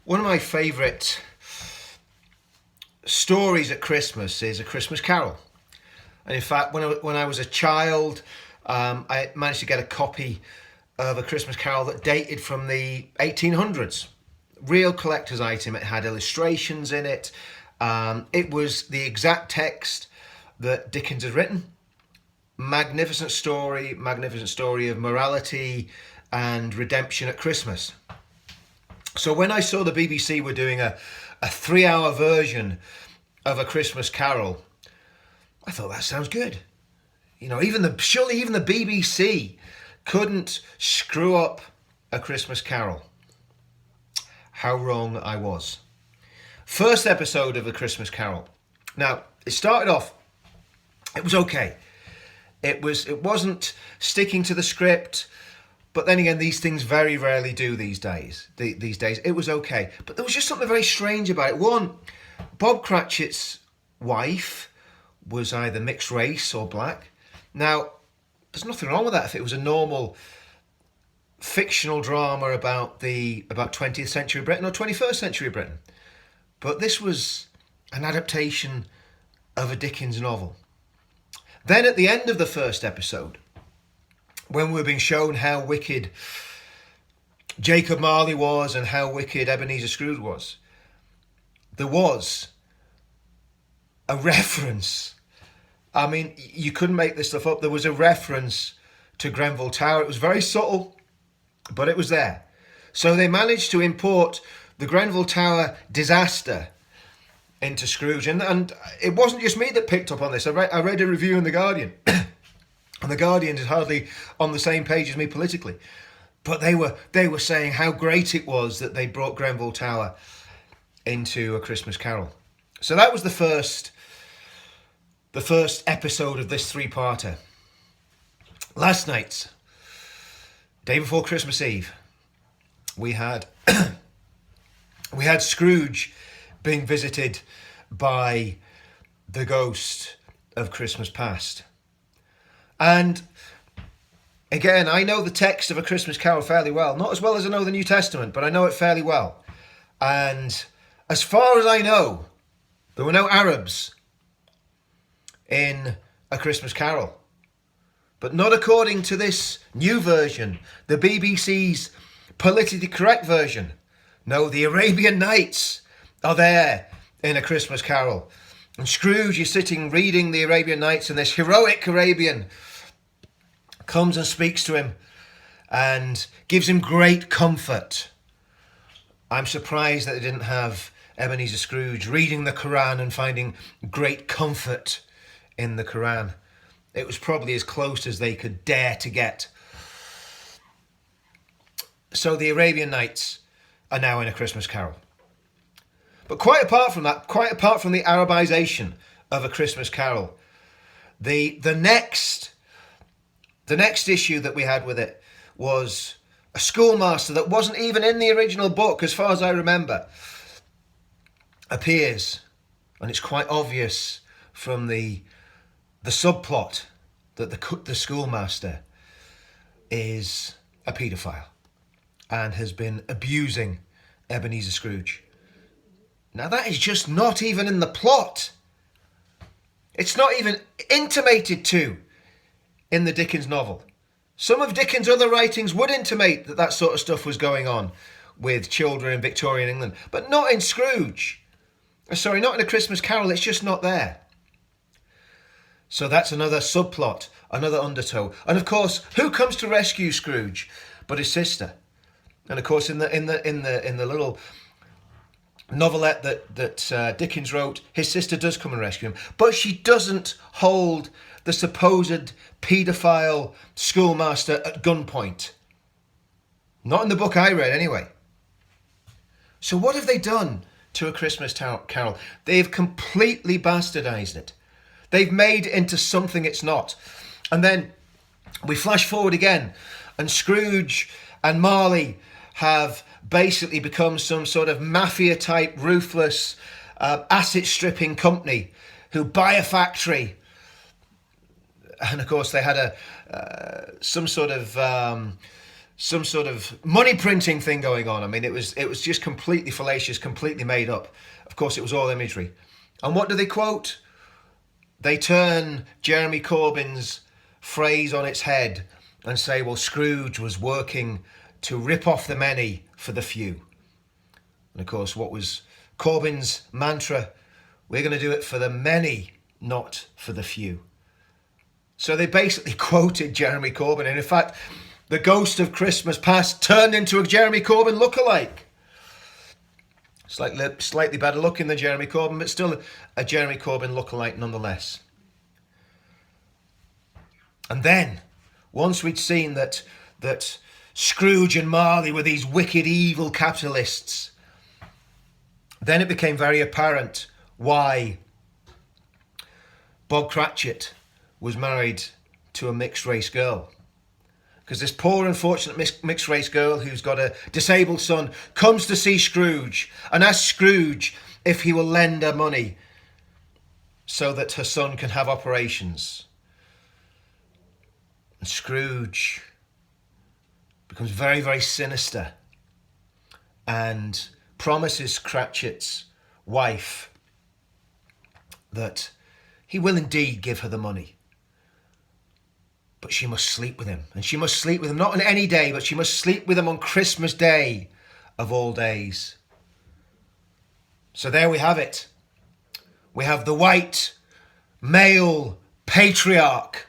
One of my favourite stories at Christmas is A Christmas Carol. And in fact, when I was a child, I managed to get a copy of A Christmas Carol that dated from the 1800s. Real collector's item. It had illustrations in it. It was the exact text that Dickens had written. Magnificent story of morality and redemption at Christmas. So when I saw the BBC were doing a 3-hour version of A Christmas Carol, I thought that sounds good. You know, surely even the BBC couldn't screw up A Christmas Carol. How wrong I was. First episode of A Christmas Carol. Now, it started off, it was okay. It wasn't sticking to the script, but then again, these things very rarely do these days. It was okay, but there was just something very strange about it. One, Bob Cratchit's wife was either mixed race or black. Now, there's nothing wrong with that if it was a normal fictional drama about 20th century Britain or 21st century Britain. But this was an adaptation of a Dickens novel. Then at the end of the first episode, when we were being shown how wicked Jacob Marley was and how wicked Ebenezer Scrooge was, there was a reference. I mean, you couldn't make this stuff up. There was a reference to Grenfell Tower. It was very subtle, but it was there. So they managed to import the Grenfell Tower disaster into Scrooge. And it wasn't just me that picked up on this. I read a review in The Guardian. And The Guardian is hardly on the same page as me politically. But they were saying how great it was that they brought Grenfell Tower into A Christmas Carol. So that was the first episode of this 3-parter. Last night, day before Christmas Eve, we had Scrooge being visited by the ghost of Christmas past. And again, I know the text of A Christmas Carol fairly well. Not as well as I know the New Testament, but I know it fairly well. And as far as I know, there were no Arabs in A Christmas Carol. But not according to this new version, the BBC's politically correct version. No, the Arabian Nights are there in A Christmas Carol. And Scrooge is sitting reading the Arabian Nights, and this heroic Arabian comes and speaks to him and gives him great comfort. I'm surprised that they didn't have Ebenezer Scrooge reading the Quran and finding great comfort in the Quran. It was probably as close as they could dare to get. So the Arabian Nights are now in A Christmas Carol. But quite apart from that, quite apart from the Arabization of A Christmas Carol, the next issue that we had with it was a schoolmaster that wasn't even in the original book, as far as I remember, appears, and it's quite obvious from the subplot that the schoolmaster is a paedophile and has been abusing Ebenezer Scrooge. Now that is just not even in the plot. It's not even intimated to in the Dickens novel. Some of Dickens' other writings would intimate that sort of stuff was going on with children in Victorian England, but not in Scrooge. Sorry, not in A Christmas Carol. It's just not there. So that's another subplot, another undertow. And of course, who comes to rescue Scrooge but his sister? And of course, in the little novelette that Dickens wrote, his sister does come and rescue him, but she doesn't hold the supposed paedophile schoolmaster at gunpoint. Not in the book I read, anyway. So what have they done to A Christmas Carol? They've completely bastardized it. They've made it into something it's not. And then we flash forward again, and Scrooge and Marley have basically become some sort of mafia-type, ruthless, asset-stripping company who buy a factory. And of course, they had some sort of some sort of money printing thing going on. I mean, it was just completely fallacious, completely made up. Of course, it was all imagery. And what do they quote? They turn Jeremy Corbyn's phrase on its head and say, well, Scrooge was working to rip off the many for the few. And of course, what was Corbyn's mantra? We're going to do it for the many, not for the few. So they basically quoted Jeremy Corbyn. And in fact, the ghost of Christmas past turned into a Jeremy Corbyn lookalike. Slightly better looking than Jeremy Corbyn, but still a Jeremy Corbyn lookalike nonetheless. And then, once we'd seen that Scrooge and Marley were these wicked, evil capitalists, then it became very apparent why Bob Cratchit was married to a mixed-race girl. Because this poor, unfortunate mixed-race girl who's got a disabled son comes to see Scrooge and asks Scrooge if he will lend her money so that her son can have operations. And Scrooge becomes very, very sinister and promises Cratchit's wife that he will indeed give her the money. But she must sleep with him. And she must sleep with him not on any day, but she must sleep with him on Christmas Day of all days. So there we have it. We have the white male patriarch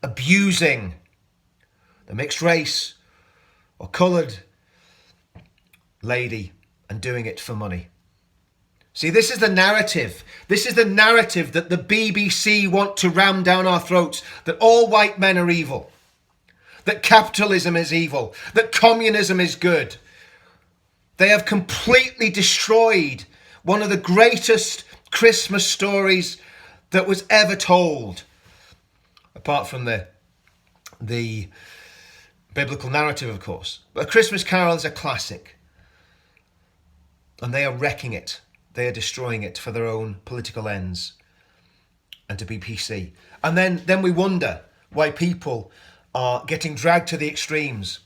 abusing the mixed race or coloured lady and doing it for money. See, this is the narrative. This is the narrative that the BBC want to ram down our throats, that all white men are evil, that capitalism is evil, that communism is good. They have completely destroyed one of the greatest Christmas stories that was ever told, apart from the biblical narrative, of course. But A Christmas Carol is a classic, and they are wrecking it. They are destroying it for their own political ends and to be PC. And then we wonder why people are getting dragged to the extremes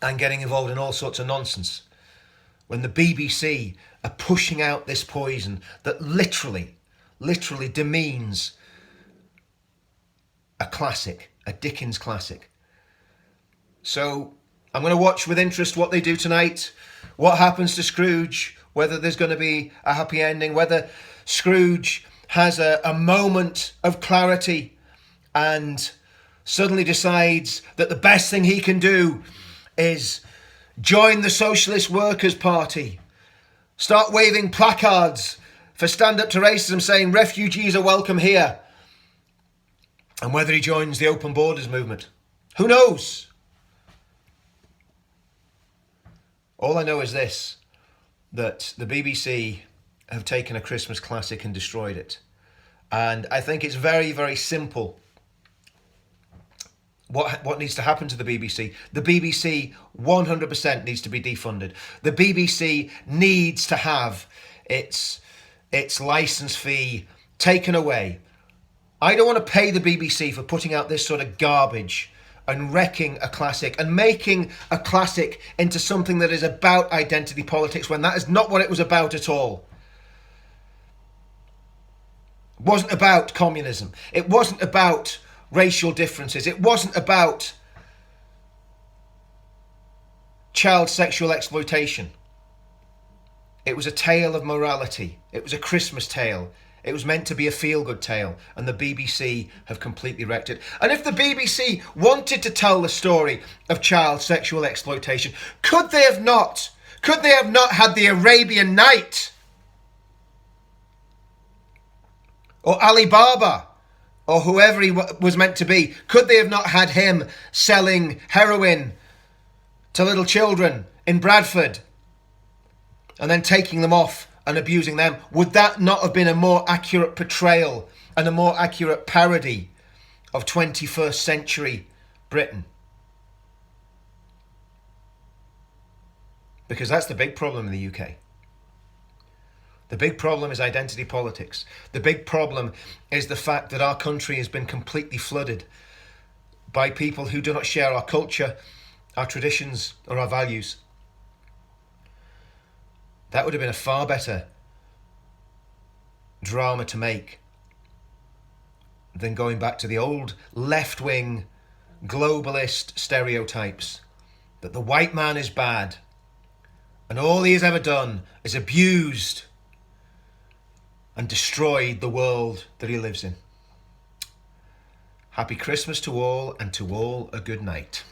and getting involved in all sorts of nonsense when the BBC are pushing out this poison that literally demeans a classic, a Dickens classic. So I'm going to watch with interest what they do tonight, what happens to Scrooge, whether there's going to be a happy ending, whether Scrooge has a moment of clarity and suddenly decides that the best thing he can do is join the Socialist Workers' Party, start waving placards for Stand Up to Racism saying refugees are welcome here, and whether he joins the Open Borders movement. Who knows? All I know is this, that the BBC have taken a Christmas classic and destroyed it. And I think it's very, very simple what needs to happen to the BBC. The BBC 100% needs to be defunded. The BBC needs to have its licence fee taken away. I don't want to pay the BBC for putting out this sort of garbage and wrecking a classic and making a classic into something that is about identity politics when that is not what it was about at all. It wasn't about communism. It wasn't about racial differences. It wasn't about child sexual exploitation. It was a tale of morality. It was a Christmas tale. It was meant to be a feel-good tale, and the BBC have completely wrecked it. And if the BBC wanted to tell the story of child sexual exploitation, could they have not? Could they have not had the Arabian Night? Or Ali Baba? Or whoever he was meant to be? Could they have not had him selling heroin to little children in Bradford and then taking them off and abusing them? Would that not have been a more accurate portrayal and a more accurate parody of 21st century Britain? Because that's the big problem in the UK. The big problem is identity politics. The big problem is the fact that our country has been completely flooded by people who do not share our culture, our traditions, or our values. That would have been a far better drama to make than going back to the old left-wing globalist stereotypes that the white man is bad and all he has ever done is abused and destroyed the world that he lives in. Happy Christmas to all, and to all a good night.